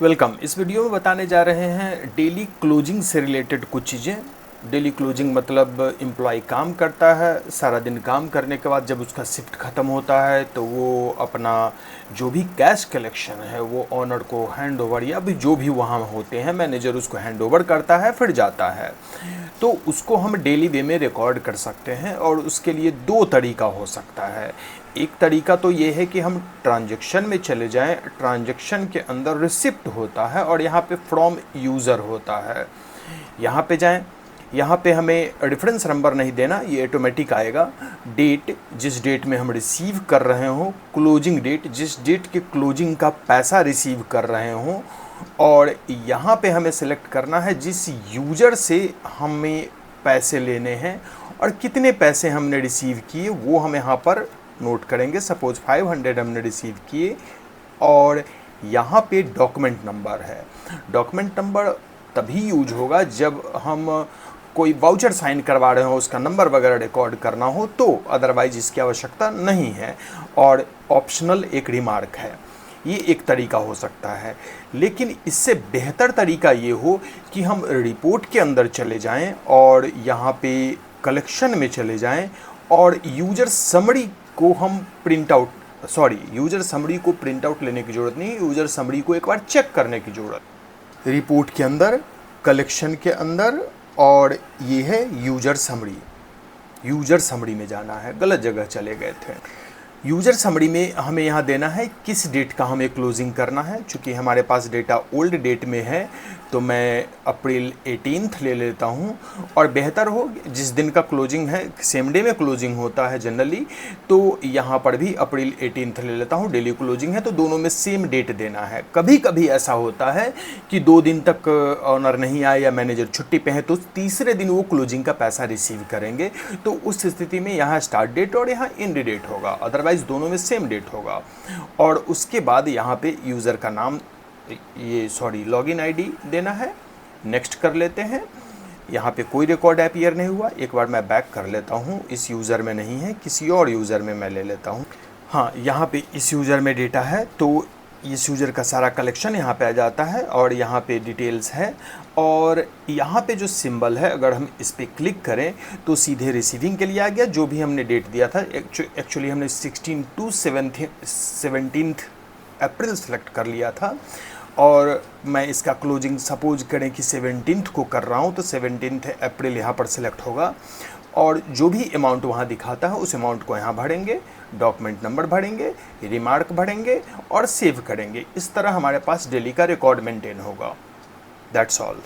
Welcome. इस video में बताने जा रहे हैं डेली क्लोजिंग से रिलेटेड कुछ चीज़ें। डेली क्लोजिंग मतलब एम्प्लॉय काम करता है, सारा दिन काम करने के बाद जब उसका शिफ्ट ख़त्म होता है तो वो अपना जो भी कैश कलेक्शन है वो ऑनर को हैंड ओवर या भी जो भी वहाँ होते हैं मैनेजर उसको हैंड ओवर करता है, फिर जाता है। तो उसको हम डेली वे में रिकॉर्ड कर सकते हैं और उसके लिए दो तरीका हो सकता है। एक तरीका तो ये है कि हम ट्रांजैक्शन में चले जाएं, ट्रांजैक्शन के अंदर रिसिप्ट होता है और यहाँ पे फ्रॉम यूज़र होता है। यहाँ पे जाएं, यहाँ पे हमें रेफरेंस नंबर नहीं देना, ये ऑटोमेटिक आएगा। डेट, जिस डेट में हम रिसीव कर रहे हों, क्लोजिंग डेट, जिस डेट के क्लोजिंग का पैसा रिसीव कर रहे हों, और यहाँ पे हमें सेलेक्ट करना है जिस यूज़र से हमें पैसे लेने हैं और कितने पैसे हमने रिसीव किए वो हम यहाँ पर नोट करेंगे। सपोज 500 हमने रिसीव किए और यहाँ पे डॉक्यूमेंट नंबर है। डॉक्यूमेंट नंबर तभी यूज होगा जब हम कोई वाउचर साइन करवा रहे हो, उसका नंबर वगैरह रिकॉर्ड करना हो तो, अदरवाइज इसकी आवश्यकता नहीं है। और ऑप्शनल एक रिमार्क है, ये एक तरीका हो सकता है। लेकिन इससे बेहतर तरीका ये हो कि हम रिपोर्ट के अंदर चले जाएं और यहाँ पे कलेक्शन में चले जाएं और यूजर समरी को हम यूजर समरी को प्रिंट आउट लेने की ज़रूरत नहीं, यूजर समरी को एक बार चेक करने की ज़रूरत। रिपोर्ट के अंदर, कलेक्शन के अंदर, और ये है यूजर समरी। यूजर समरी में जाना है, गलत जगह चले गए थे। यूजर समरी में हमें यहाँ देना है किस डेट का हमें क्लोजिंग करना है। चूँकि हमारे पास डेटा ओल्ड डेट में है तो मैं अप्रैल 18 ले लेता हूँ, और बेहतर हो जिस दिन का क्लोजिंग है, सेम डे में क्लोजिंग होता है जनरली, तो यहाँ पर भी अप्रैल 18 ले लेता हूँ। डेली क्लोजिंग है तो दोनों में सेम डेट देना है। कभी कभी ऐसा होता है कि 2 दिन तक ऑनर नहीं आए या मैनेजर छुट्टी पे है तो तीसरे दिन वो क्लोजिंग का पैसा रिसीव करेंगे, तो उस स्थिति में यहाँ स्टार्ट डेट और यहाँ एंड डेट होगा, अदरवाइज दोनों में सेम डेट होगा। और उसके बाद यहाँ पे यूज़र का नाम, लॉगिन आईडी देना है। नेक्स्ट कर लेते हैं। यहाँ पे कोई रिकॉर्ड अपीयर नहीं हुआ, एक बार मैं बैक कर लेता हूँ। इस यूज़र में नहीं है, किसी और यूज़र में मैं ले लेता हूँ। हाँ, यहाँ पे इस यूज़र में डेटा है तो इस यूज़र का सारा कलेक्शन यहाँ पे आ जाता है और यहाँ पे डिटेल्स है। और यहाँ पे जो सिंबल है, अगर हम इस पर क्लिक करें तो सीधे रिसीविंग के लिए आ गया। जो भी हमने डेट दिया था, एक्चुअली हमने 16 to 17 अप्रैल सेलेक्ट कर लिया था, और मैं इसका क्लोजिंग सपोज करें कि 17 को कर रहा हूँ तो 17 अप्रैल यहाँ पर सिलेक्ट होगा। और जो भी अमाउंट वहाँ दिखाता है उस अमाउंट को यहाँ भरेंगे, डॉक्यूमेंट नंबर भरेंगे, रिमार्क भरेंगे और सेव करेंगे। इस तरह हमारे पास डेली का रिकॉर्ड मेंटेन होगा। That's all.